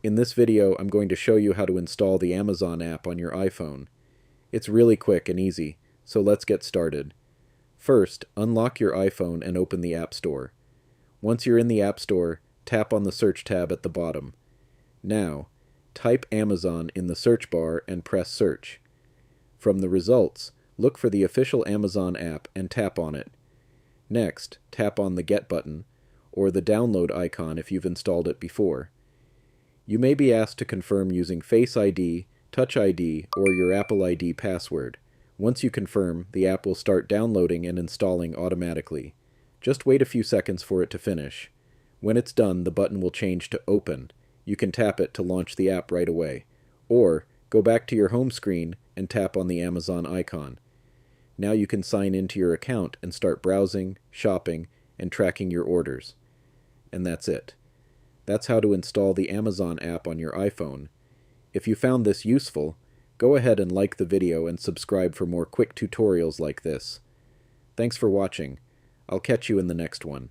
In this video, I'm going to show you how to install the Amazon app on your iPhone. It's really quick and easy, so let's get started. First, unlock your iPhone and open the App Store. Once you're in the App Store, tap on the Search tab at the bottom. Now, type Amazon in the search bar and press Search. From the results, look for the official Amazon app and tap on it. Next, tap on the Get button, or the download icon if you've installed it before. You may be asked to confirm using Face ID, Touch ID, or your Apple ID password. Once you confirm, the app will start downloading and installing automatically. Just wait a few seconds for it to finish. When it's done, the button will change to Open. You can tap it to launch the app right away. Or, go back to your home screen and tap on the Amazon icon. Now you can sign into your account and start browsing, shopping, and tracking your orders. And that's it. That's how to install the Amazon app on your iPhone. If you found this useful, go ahead and like the video and subscribe for more quick tutorials like this. Thanks for watching. I'll catch you in the next one.